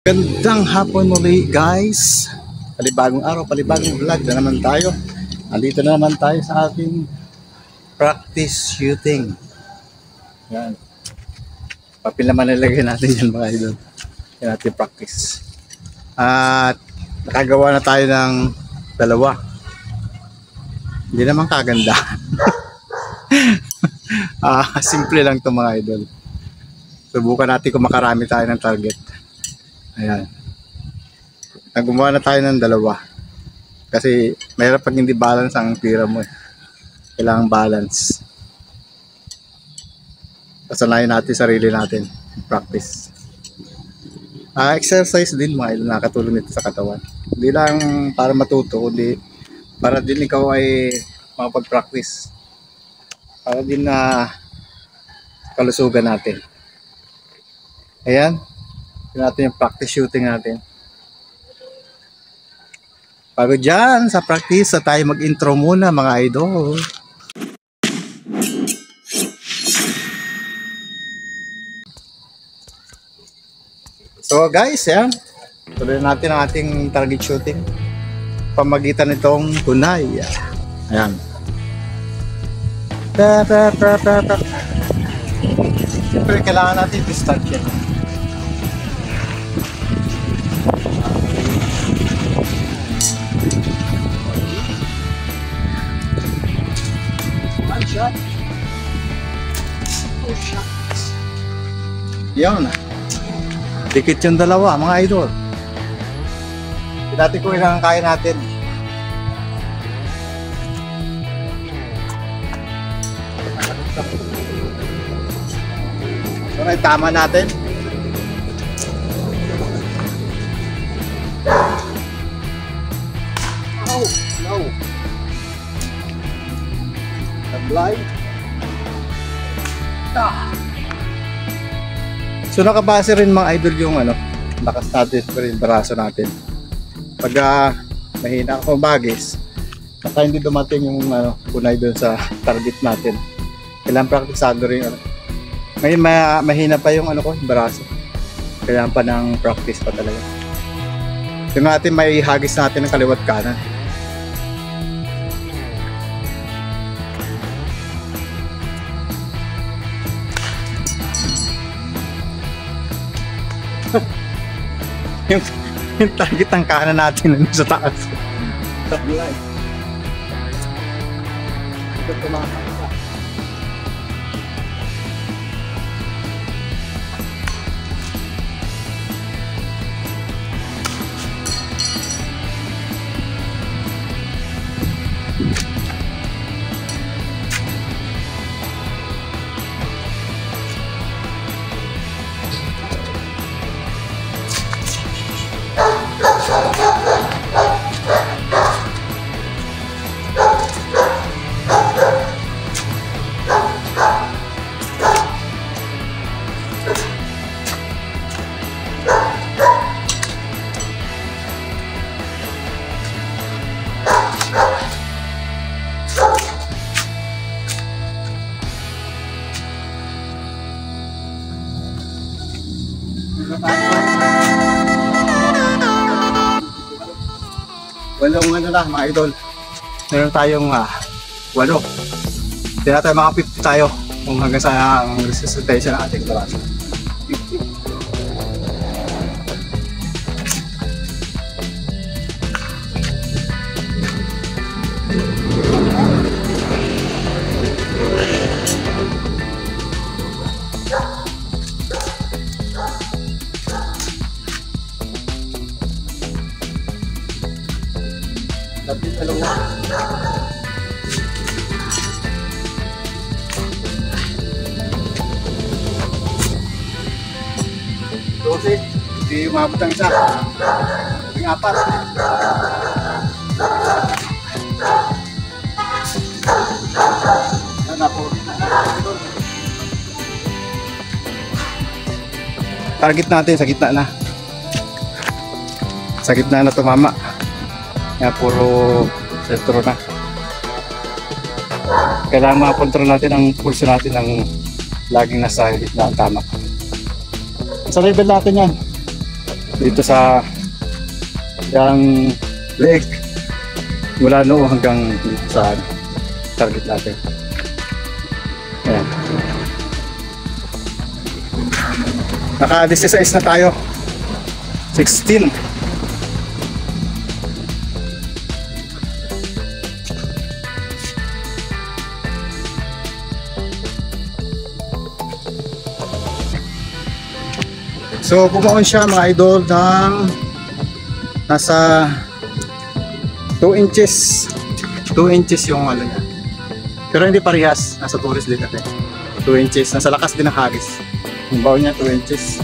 Gandang hapon muli guys. Palibagong araw, palibagong vlog na naman tayo. Andito na naman tayo sa ating practice shooting. Yan. Papel naman nilagay natin yan mga idol. Yan natin practice. At nakagawa na tayo ng dalawa. Hindi naman kaganda. Simple lang ito mga idol. Subukan natin kung makarami tayo ng target. Ayan. Gumawa na tayo ng dalawa. Kasi mahirap pag hindi balance ang tira mo. Kailangan balance. Kasanayan natin sarili natin. Practice. Exercise din mga idol, nakatulong nito sa katawan. Hindi lang para matuto, kundi para din ikaw ay makapag-practice. Para din na kalusugan natin. Ayan. Tignan natin yung practice shooting natin. Bago dyan sa practice, tayo mag-intro muna mga idol. So guys, yan. Tuloy natin ang ating target shooting. Pamagitan nitong kunay. Ayan. Siyempre kailangan natin i-start yan. Shot. Oh, shots. Yan. Dikit yung dalawa, mga idol. Hindi natin kung ilang kaya natin. So, tama natin. Oh, no. Blind. So nakabase rin mga idol yung lakas natin rin braso natin. Pag mahina ako bagis, baka hindi dumating yung kunay doon sa target natin. Kailangan praktisado rin may mahina pa yung braso. Kailangan pa ng practice pa talaga. Yung natin may hagis natin ng kaliwat kanan. yung target ng kanan natin sa taas. Sa blind. Ito tumakakita. Walong na mga idol. Meron tayong 8. Hindi na tayo mga 50 tayo kung hanggang sa ang resuscitation ng ating braso. 50. Dosi, hindi umabot ang isa. Yung 4. Target natin sa gitna na. Sa gitna na tumama. Kaya puro sentro na. Kailangan makontrol natin ang pulso natin ng laging nasa gitna ang tama. Sa level natin yan. dito sa yung leg mula noo hanggang sa target natin. Ayan. Naka 16 na tayo. 16. So bumaon siya mga idol ng nasa 2 inches. 2 inches yung ano niya. Pero hindi parehas, nasa tourist din natin. 2 inches, nasa lakas din ng hagis. Yung baon niya 2 inches.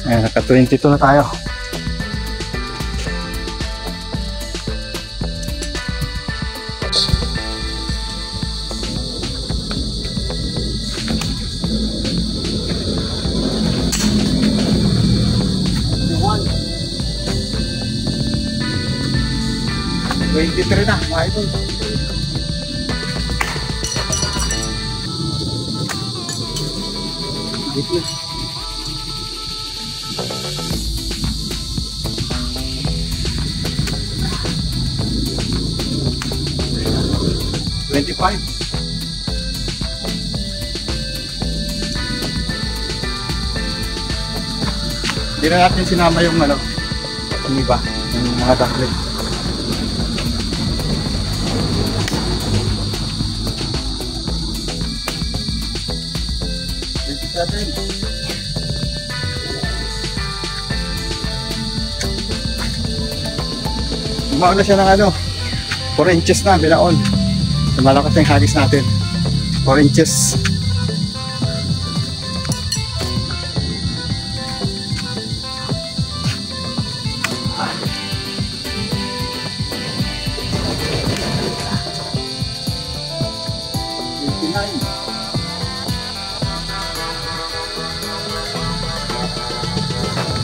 Ayan, naka 22 na tayo. Three na, mga idol. $25. Hindi na natin sinama yung ano, yung iba, yung mga duckling. Bumaon na siya ng ano, 4 inches na, binaon. Malakas na yung hagis natin. 4 inches.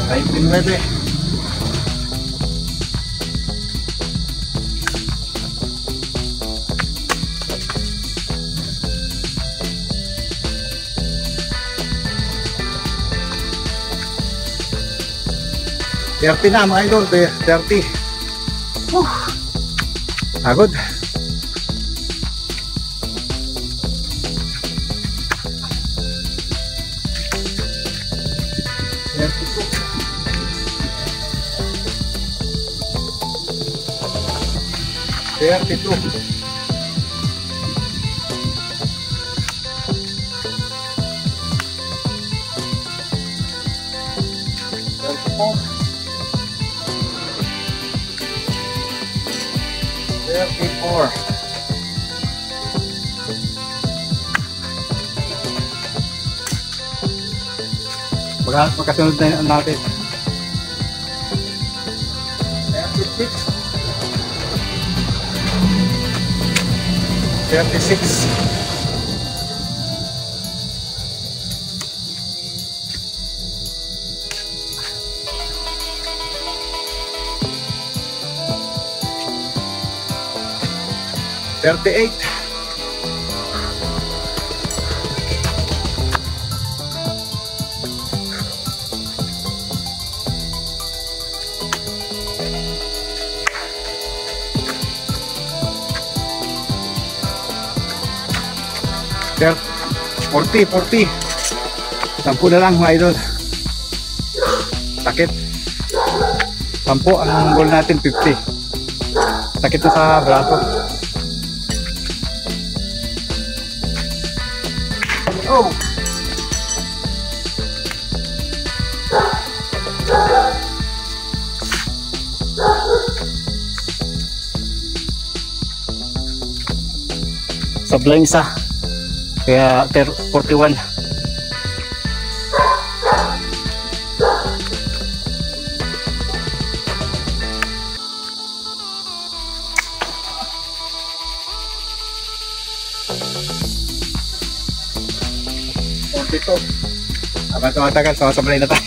Ay, 29. $30 na mga idol, 30. Pagod. $32. Magkasunod na yun natin. 36. 36. $38. $40. 10 na lang mga idol. Sakit. 10 ang goal natin, 50. Sakit na sa braso. Oh! Sablay isa. Kaya 41. Dito. Habang tumatagal, sumasablay na tayo.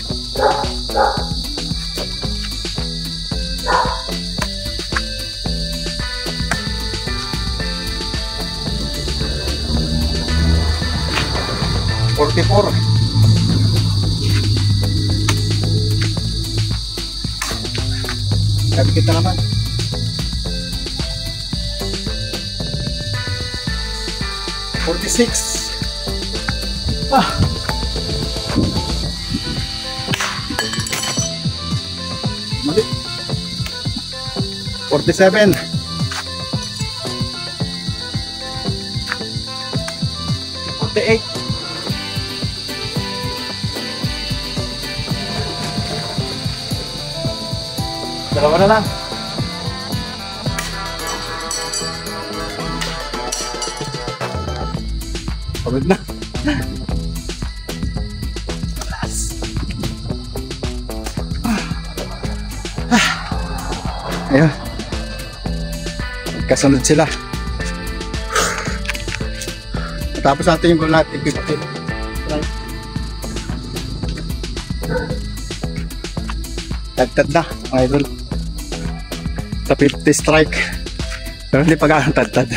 $44. Sabi kita naman. $46. Mali. 47. 48. Dalawa na lang. Pagod na. Ayun. Kasunod sila. Tapos natin yung goal natin, 50. Tagtad na, mga idol. Sa 50 strike. Pero hindi pa gano'ng tagtad.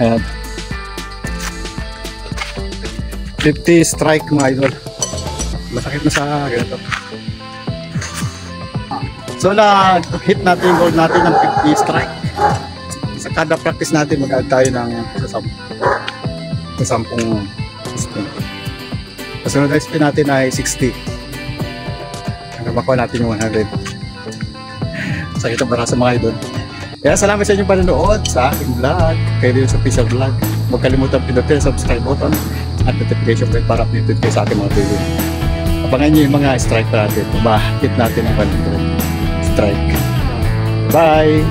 Ayan. 50 strike, mga idol. Masakit na sa ganito. So na-hit natin yung goal natin ng 50 strike. Sa kada practice natin mag-add tayo ng sa 10 spin. Kasunod na spin natin ay 60. Hanggang makuha natin yung 100. Sakit ang bara sa mga idol. Kaya salamat sa inyong panonood sa aking vlog. Kayo din sa official vlog. Huwag kalimutan pinutin ang subscribe button at notification bell para updated kayo sa aking mga video. Abangan nyo yung mga strike natin. Mahit natin ang 100 strike. Bye!